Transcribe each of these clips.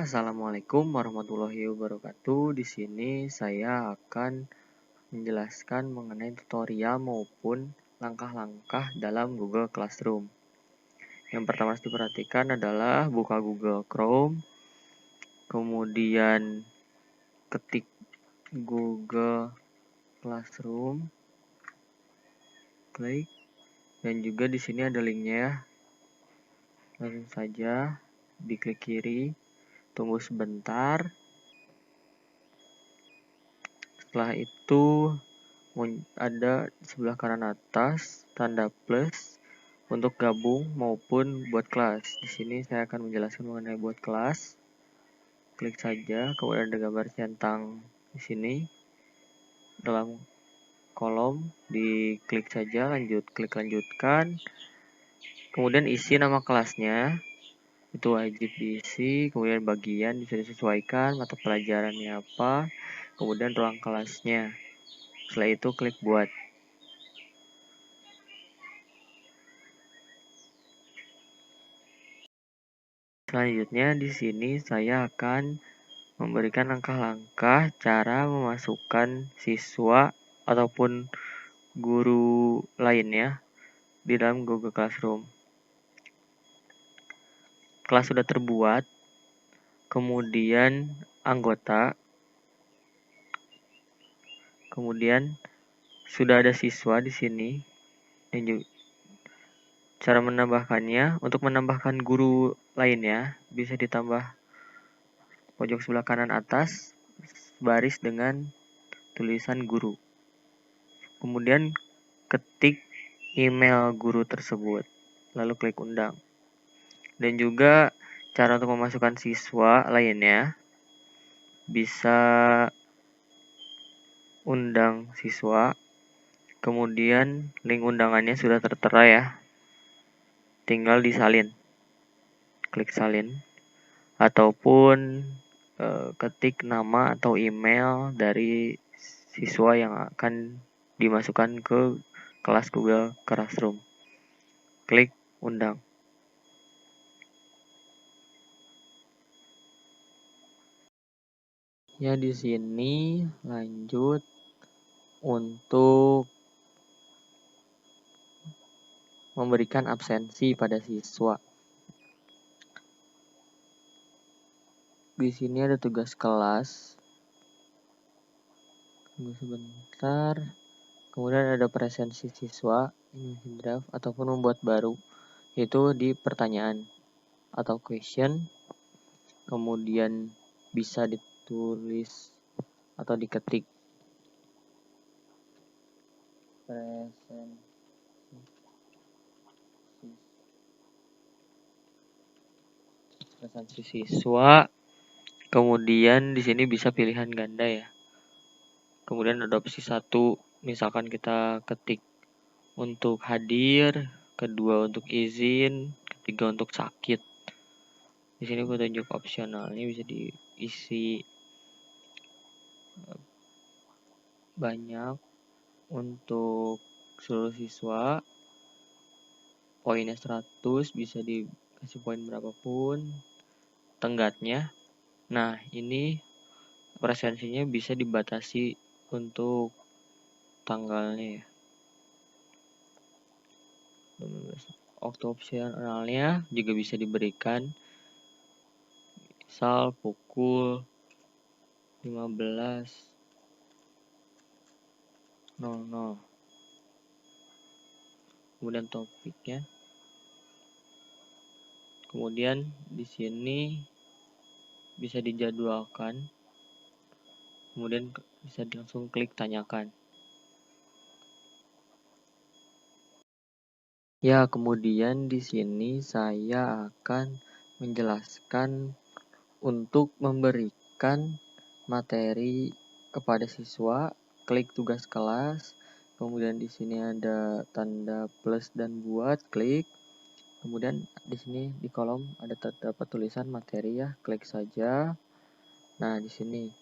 Assalamualaikum warahmatullahi wabarakatuh. Di sini saya akan menjelaskan mengenai tutorial maupun langkah-langkah dalam Google Classroom. Yang pertama harus diperhatikan adalah buka Google Chrome, kemudian ketik Google Classroom, klik, dan juga di sini ada linknya ya. Langsung saja diklik kiri, tunggu sebentar. Setelah itu ada sebelah kanan atas tanda plus untuk gabung maupun buat kelas. Di sini saya akan menjelaskan mengenai buat kelas. Klik saja, kemudian ada gambar centang di sini dalam kolom, diklik saja, klik lanjutkan. Kemudian isi nama kelasnya, itu wajib diisi. Kemudian bagian bisa disesuaikan, mata pelajarannya apa, kemudian ruang kelasnya. Setelah itu klik buat. Selanjutnya di sini saya akan memberikan langkah-langkah cara memasukkan siswa ataupun guru lainnya di dalam Google Classroom. Kelas sudah terbuat, kemudian anggota, kemudian sudah ada siswa di sini, dan juga cara menambahkannya. Untuk menambahkan guru lainnya bisa ditambah pojok sebelah kanan atas baris dengan tulisan guru. Kemudian ketik email guru tersebut, lalu klik undang. Dan juga cara untuk memasukkan siswa lainnya, bisa undang siswa, kemudian link undangannya sudah tertera ya, tinggal disalin, klik salin, ataupun ketik nama atau email dari siswa yang akan dimasukkan ke kelas Google Classroom. Klik undang. Ya, di sini lanjut untuk memberikan absensi pada siswa. Di sini ada tugas kelas. Tunggu sebentar. Kemudian ada presensi siswa, ini draft ataupun membuat baru, yaitu di pertanyaan atau question. Kemudian bisa ditulis atau diketik presensi siswa. Kemudian di sini bisa pilihan ganda ya. Kemudian ada opsi 1, misalkan kita ketik untuk hadir, kedua untuk izin, ketiga untuk sakit. Di sini petunjuk opsionalnya bisa diisi banyak untuk seluruh siswa. Poinnya 100, bisa dikasih poin berapapun. Tenggatnya. Nah, ini presensinya bisa dibatasi untuk tanggalnya ya. Waktu opsionalnya juga bisa diberikan, misal pukul 15.00. Kemudian topiknya. Kemudian di sini bisa dijadwalkan. Kemudian bisa langsung klik tanyakan. Ya, kemudian di sini saya akan menjelaskan untuk memberikan materi kepada siswa. Klik tugas kelas, kemudian di sini ada tanda plus dan buat, klik. Kemudian di sini di kolom ada terdapat tulisan materi ya, klik saja. Nah, di sini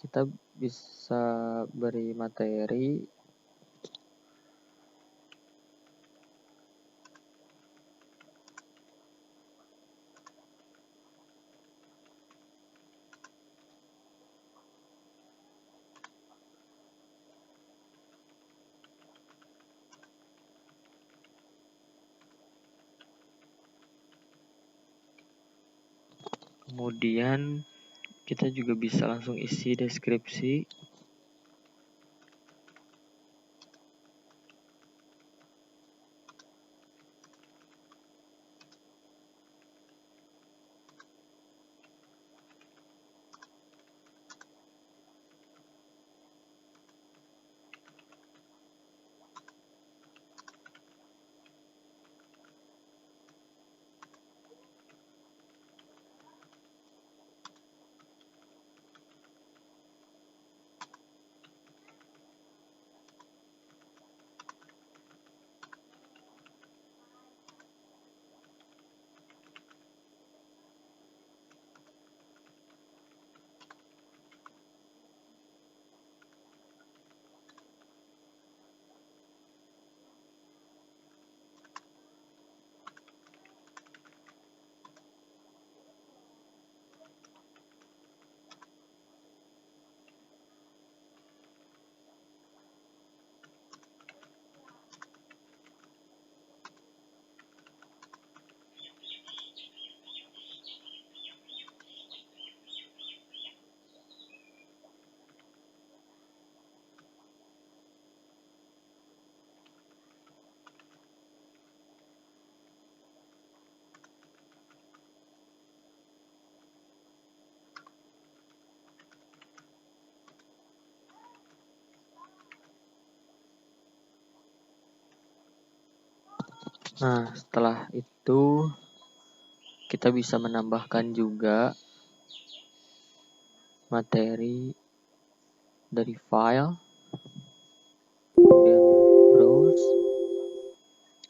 kita bisa beri materi Kemudian kita juga bisa langsung isi deskripsi. Nah, setelah itu kita bisa menambahkan juga materi dari file, kemudian browse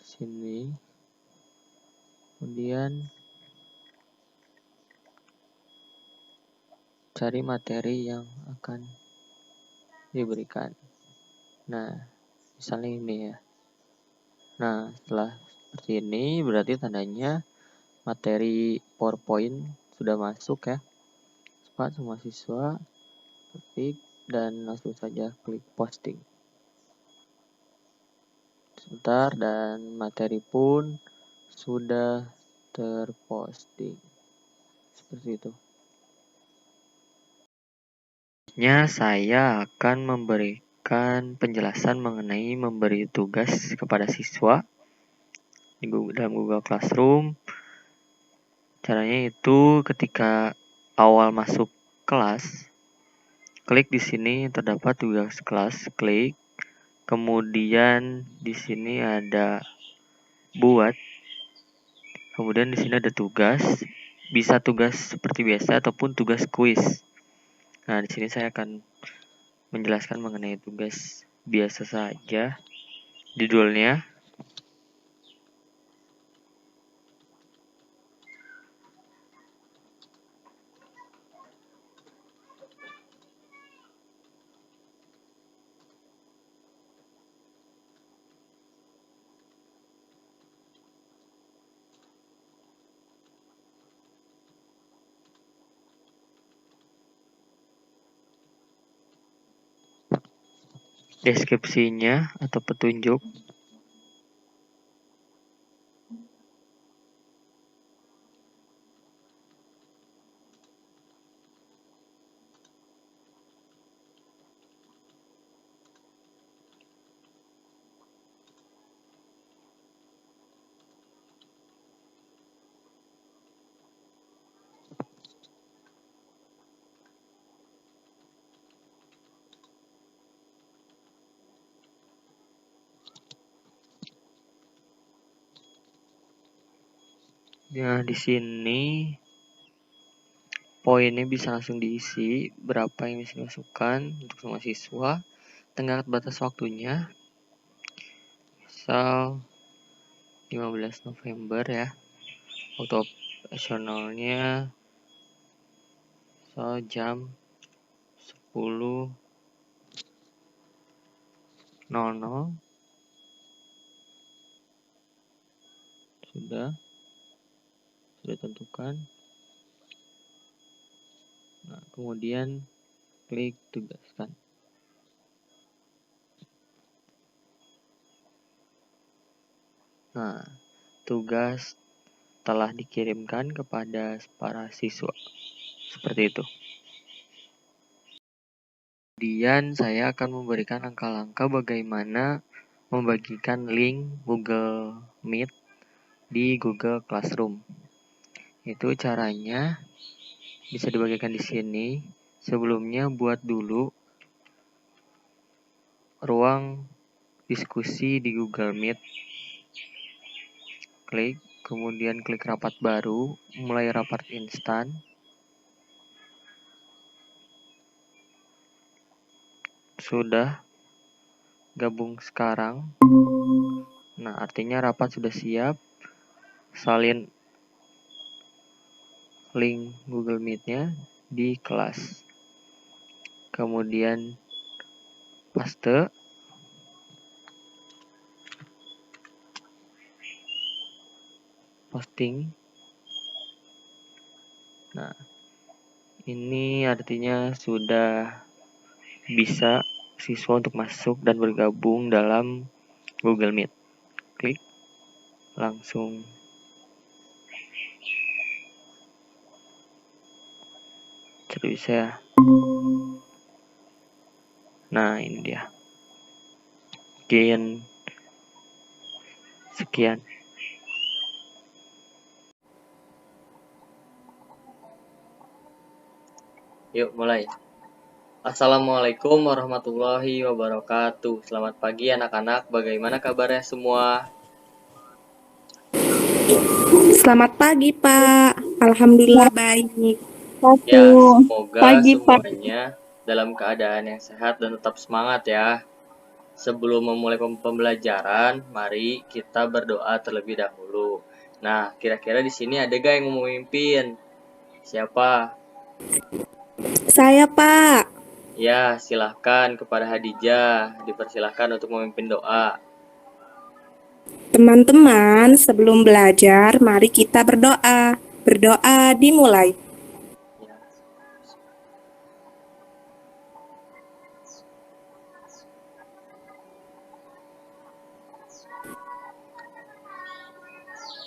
sini, kemudian cari materi yang akan diberikan. Nah, misalnya ini ya. Nah, setelah seperti ini berarti tandanya materi PowerPoint sudah masuk ya. Cepat semua siswa ketik dan langsung saja klik posting. Sebentar dan materi pun sudah terposting. Seperti itu. Saya akan memberikan penjelasan mengenai memberi tugas kepada siswa dalam Google Classroom. Caranya itu ketika awal masuk kelas, klik di sini terdapat tugas kelas, klik. Kemudian di sini ada buat. Kemudian di sini ada tugas, bisa tugas seperti biasa ataupun tugas kuis. Nah, di sini saya akan menjelaskan mengenai tugas biasa saja. Judulnya deskripsinya atau petunjuk. Nah, di sini poinnya bisa langsung diisi, berapa yang bisa dimasukkan untuk semua siswa, tenggat batas waktunya, misal 15 November ya, waktu operasionalnya misal jam 10.00 sudah tentukan. Nah, kemudian klik tugaskan. Nah, tugas telah dikirimkan kepada para siswa. Seperti itu. Kemudian saya akan memberikan langkah-langkah bagaimana membagikan link Google Meet di Google Classroom. Itu caranya bisa dibagikan di sini. Sebelumnya buat dulu ruang diskusi di Google Meet. Klik, kemudian klik rapat baru, mulai rapat instan. Sudah gabung sekarang. Nah, artinya rapat sudah siap. Salin link Google Meet-nya di kelas. Kemudian paste. Posting. Nah, ini artinya sudah bisa siswa untuk masuk dan bergabung dalam Google Meet. Klik, langsung jadi bisa. Nah, ini dia. Sekian. Yuk mulai. Assalamualaikum warahmatullahi wabarakatuh. Selamat pagi anak-anak, bagaimana kabarnya semua? Selamat pagi Pak, Alhamdulillah baik. Ya, semoga pagi, semuanya dalam keadaan yang sehat dan tetap semangat ya. Sebelum memulai pembelajaran, mari kita berdoa terlebih dahulu. Nah, kira-kira di sini ada gak yang mau memimpin? Siapa? Saya Pak. Ya, silahkan kepada Hadijah, dipersilahkan untuk memimpin doa. Teman-teman, sebelum belajar, mari kita berdoa. Berdoa dimulai.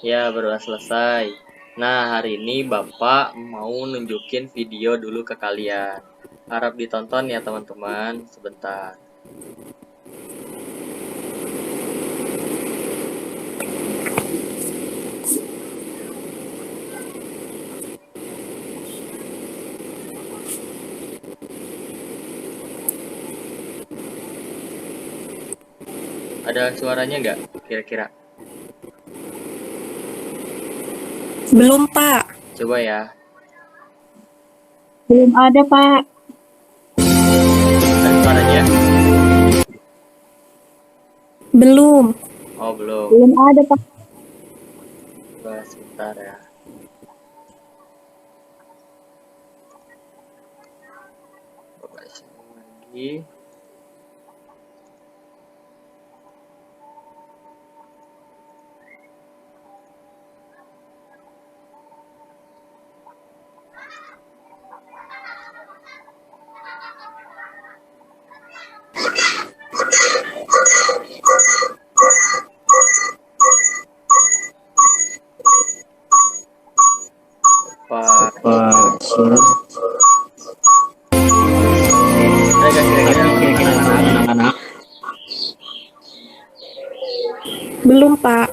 Ya, berdoa selesai. Nah, hari ini Bapak mau nunjukin video dulu ke kalian. Harap ditonton ya teman-teman, sebentar. Ada suaranya nggak kira-kira? Belum Pak. Coba ya. Belum ada Pak. Ada suaranya? Belum. Oh, belum. Belum ada Pak. Coba sebentar ya. Coba lagi. Anak-anak. Belum Pak.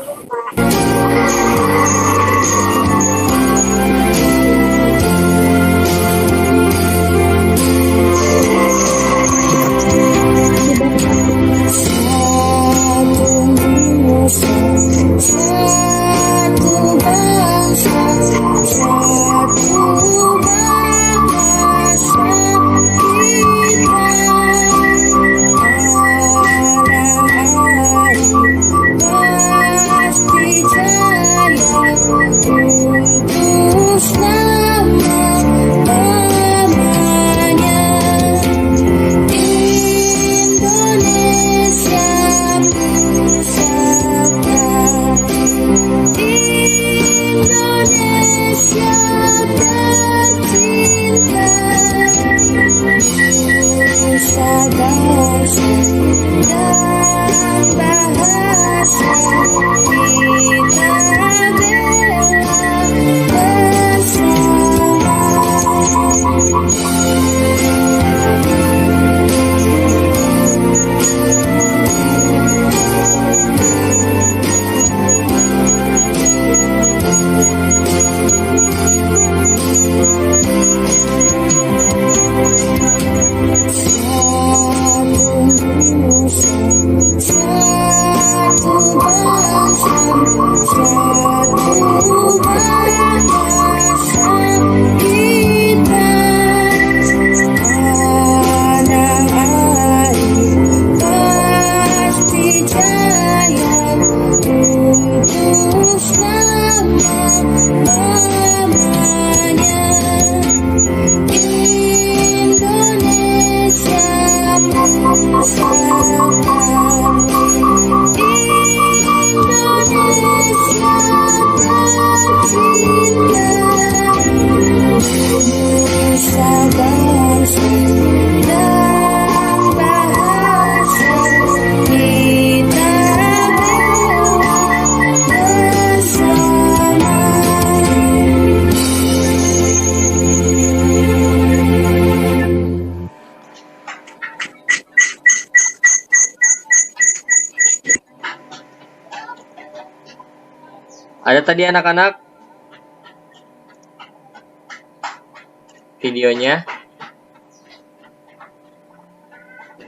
tadi anak-anak videonya?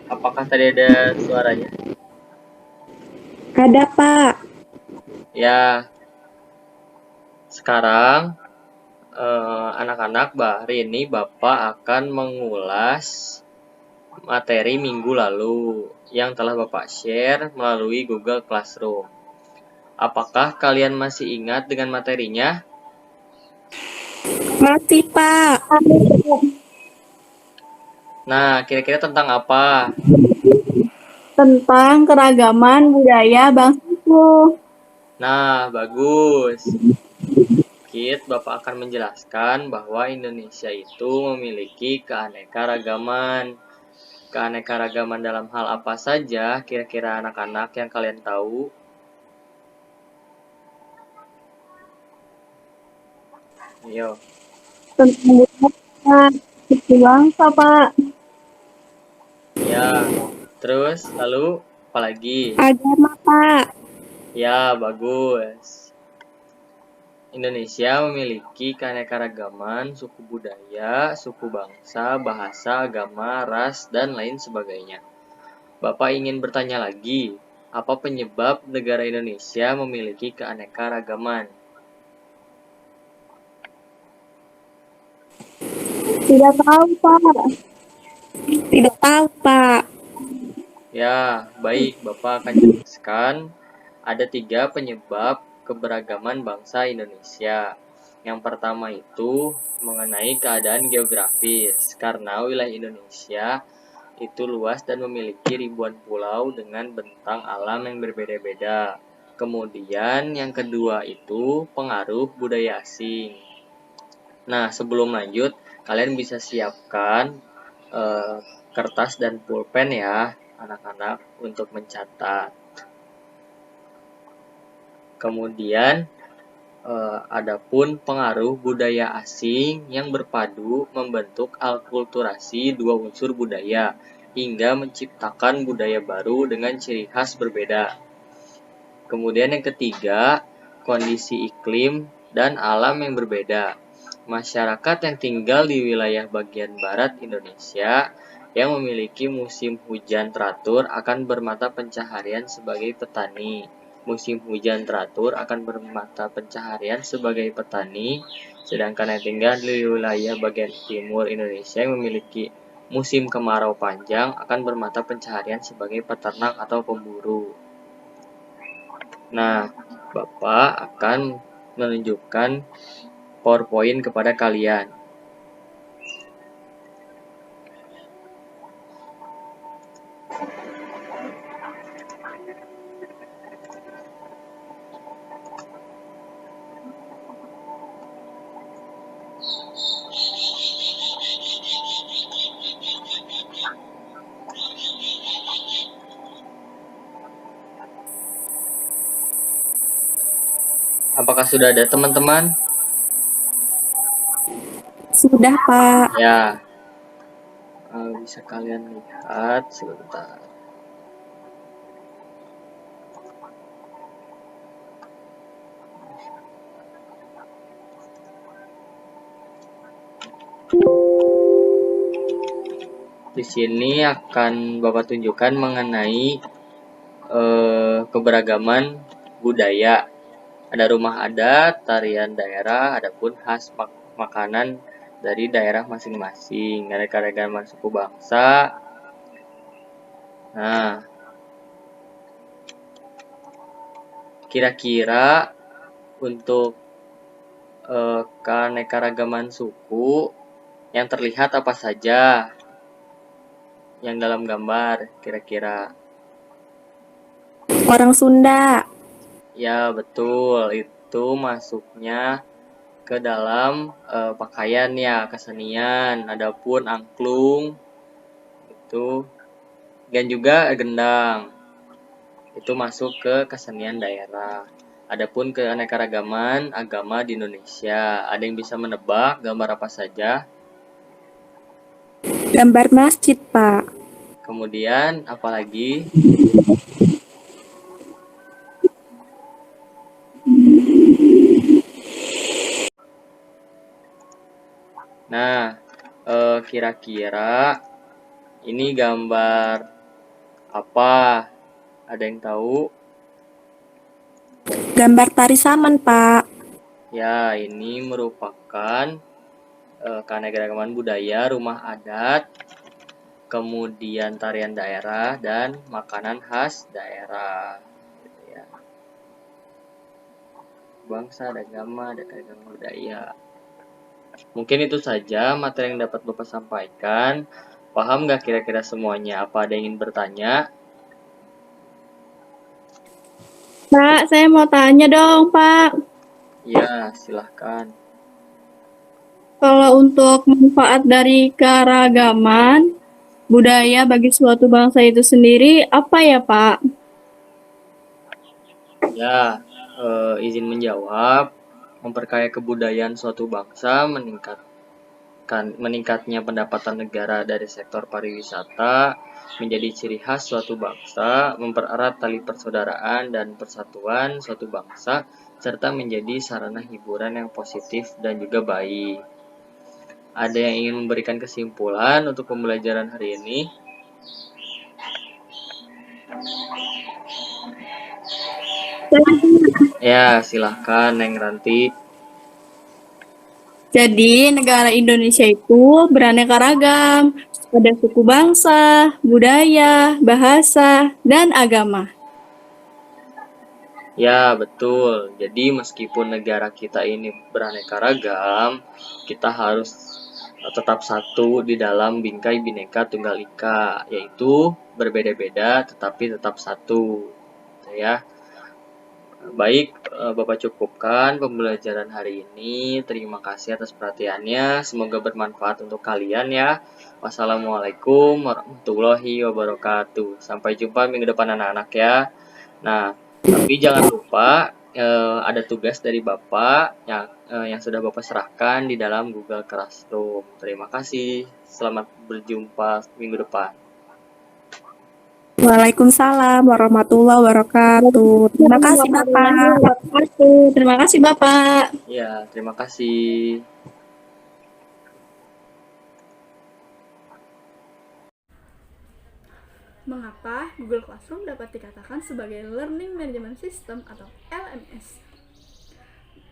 Apakah tadi ada suaranya? Ada, Pak. Ya, sekarang anak-anak, hari ini Bapak akan mengulas materi minggu lalu yang telah Bapak share melalui Google Classroom. Apakah kalian masih ingat dengan materinya? Masih, Pak. Nah, kira-kira tentang apa? Tentang keragaman budaya bangsaku. Nah, bagus. Sedikit Bapak akan menjelaskan bahwa Indonesia itu memiliki keanekaragaman. Keanekaragaman dalam hal apa saja kira-kira anak-anak yang kalian tahu? Ayo. Tentang budaya suku bangsa, Pak. Ya. Terus lalu apa lagi? Agama, Pak. Ya, bagus. Indonesia memiliki keanekaragaman suku budaya, suku bangsa, bahasa, agama, ras, dan lain sebagainya. Bapak ingin bertanya lagi, apa penyebab negara Indonesia memiliki keanekaragaman? Tidak tahu, Pak. Tidak tahu, Pak. Ya, baik. Bapak akan jelaskan ada 3 penyebab keberagaman bangsa Indonesia. Yang pertama itu mengenai keadaan geografis, karena wilayah Indonesia itu luas dan memiliki ribuan pulau dengan bentang alam yang berbeda-beda. Kemudian yang kedua itu pengaruh budaya asing. Nah, sebelum lanjut, kalian bisa siapkan kertas dan pulpen ya, anak-anak, untuk mencatat. Kemudian, adapun pengaruh budaya asing yang berpadu membentuk alkulturasi 2 unsur budaya, hingga menciptakan budaya baru dengan ciri khas berbeda. Kemudian yang ketiga, kondisi iklim dan alam yang berbeda. Masyarakat yang tinggal di wilayah bagian barat Indonesia yang memiliki musim hujan teratur akan bermata pencaharian sebagai petani. Musim hujan teratur akan bermata pencaharian sebagai petani, sedangkan yang tinggal di wilayah bagian timur Indonesia yang memiliki musim kemarau panjang akan bermata pencaharian sebagai peternak atau pemburu. Nah, Bapak akan menunjukkan PowerPoint kepada kalian. Apakah sudah ada teman-teman? Sudah, Pak. Ya, bisa kalian lihat sebentar. Di sini akan Bapak tunjukkan mengenai keberagaman budaya. Ada rumah adat, tarian daerah, adapun khas makanan dari daerah masing-masing, ada keragaman suku bangsa. Nah, kira-kira untuk keanekaragaman suku yang terlihat apa saja yang dalam gambar kira-kira? Orang Sunda. Ya, betul. Itu masuknya ke dalam pakaian ya, kesenian. Adapun angklung itu dan juga gendang itu masuk ke kesenian daerah. Adapun keanekaragaman agama di Indonesia, ada yang bisa menebak gambar apa saja? Gambar masjid, Pak. Kemudian apalagi? Kira-kira ini gambar apa? Ada yang tahu? Gambar tari saman, Pak. Ya, ini merupakan keanekaragaman budaya, rumah adat, kemudian tarian daerah, dan makanan khas daerah. Gitu ya. Bangsa dan agama dan keragaman budaya. Mungkin itu saja materi yang dapat Bapak sampaikan. Paham nggak kira-kira semuanya? Apa ada yang ingin bertanya? Pak, saya mau tanya dong, Pak. Ya, silahkan. Kalau untuk manfaat dari keragaman budaya bagi suatu bangsa itu sendiri, apa ya, Pak? Ya, izin menjawab. Memperkaya kebudayaan suatu bangsa, meningkatnya pendapatan negara dari sektor pariwisata, menjadi ciri khas suatu bangsa, mempererat tali persaudaraan dan persatuan suatu bangsa, serta menjadi sarana hiburan yang positif dan juga baik. Ada yang ingin memberikan kesimpulan untuk pembelajaran hari ini? Ya, silahkan Neng Ranti. Jadi, negara Indonesia itu beraneka ragam, ada suku bangsa, budaya, bahasa, dan agama. Ya, betul. Jadi meskipun negara kita ini beraneka ragam, kita harus tetap satu di dalam bingkai Bhinneka Tunggal Ika, yaitu berbeda-beda tetapi tetap satu. Gitu ya. Baik, Bapak cukupkan pembelajaran hari ini. Terima kasih atas perhatiannya. Semoga bermanfaat untuk kalian ya. Wassalamualaikum warahmatullahi wabarakatuh. Sampai jumpa minggu depan anak-anak ya. Nah, tapi jangan lupa ada tugas dari Bapak yang sudah Bapak serahkan di dalam Google Classroom. Terima kasih. Selamat berjumpa minggu depan. Waalaikumsalam warahmatullahi wabarakatuh. Terima kasih, Bapak. Terima kasih, Bapak. Ya, terima kasih. Mengapa Google Classroom dapat dikatakan sebagai Learning Management System atau LMS?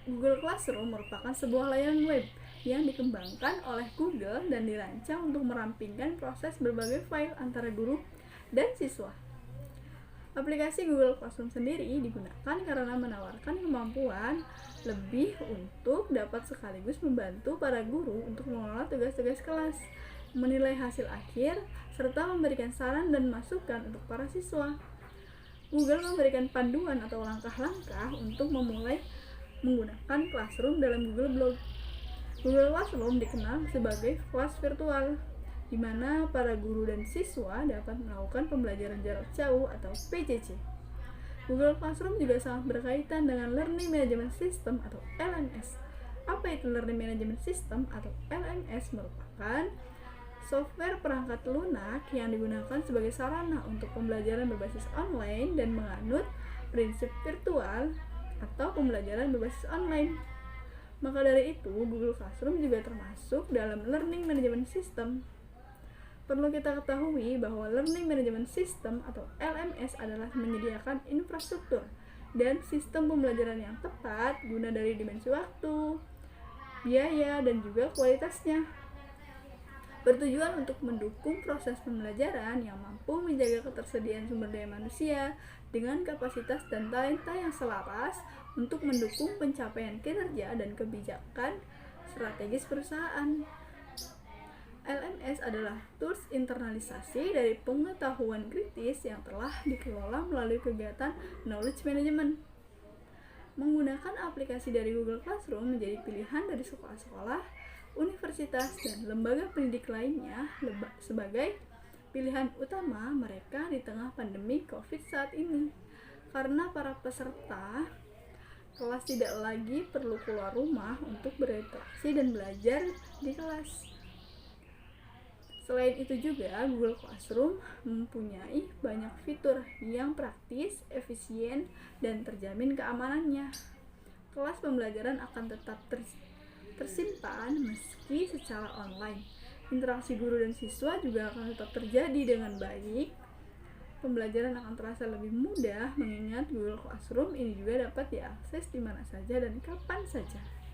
Google Classroom merupakan sebuah layanan web yang dikembangkan oleh Google dan dirancang untuk merampingkan proses berbagai file antara guru dan siswa. Aplikasi Google Classroom sendiri digunakan karena menawarkan kemampuan lebih untuk dapat sekaligus membantu para guru untuk mengelola tugas-tugas kelas, menilai hasil akhir, serta memberikan saran dan masukan untuk para siswa. Google memberikan panduan atau langkah-langkah untuk memulai menggunakan Classroom dalam Google Blog. Google Classroom dikenal sebagai kelas virtual, di mana para guru dan siswa dapat melakukan pembelajaran jarak jauh atau PJJ. Google Classroom juga sangat berkaitan dengan Learning Management System atau LMS. Apa itu Learning Management System atau LMS? Merupakan software perangkat lunak yang digunakan sebagai sarana untuk pembelajaran berbasis online dan menganut prinsip virtual atau pembelajaran berbasis online. Maka dari itu, Google Classroom juga termasuk dalam Learning Management System. Perlu kita ketahui bahwa Learning Management System atau LMS adalah menyediakan infrastruktur dan sistem pembelajaran yang tepat guna dari dimensi waktu, biaya, dan juga kualitasnya. Bertujuan untuk mendukung proses pembelajaran yang mampu menjaga ketersediaan sumber daya manusia dengan kapasitas dan talenta yang selaras untuk mendukung pencapaian kinerja dan kebijakan strategis perusahaan. LMS adalah tools internalisasi dari pengetahuan kritis yang telah dikelola melalui kegiatan knowledge management. Menggunakan aplikasi dari Google Classroom menjadi pilihan dari sekolah-sekolah, universitas, dan lembaga pendidik lainnya sebagai pilihan utama mereka di tengah pandemi COVID saat ini. Karena para peserta kelas tidak lagi perlu keluar rumah untuk berinteraksi dan belajar di kelas. Selain itu juga, Google Classroom mempunyai banyak fitur yang praktis, efisien, dan terjamin keamanannya. Kelas pembelajaran akan tetap tersimpan meski secara online, Interaksi guru dan siswa juga akan tetap terjadi dengan baik. Pembelajaran akan terasa lebih mudah mengingat Google Classroom ini juga dapat diakses di mana saja dan kapan saja.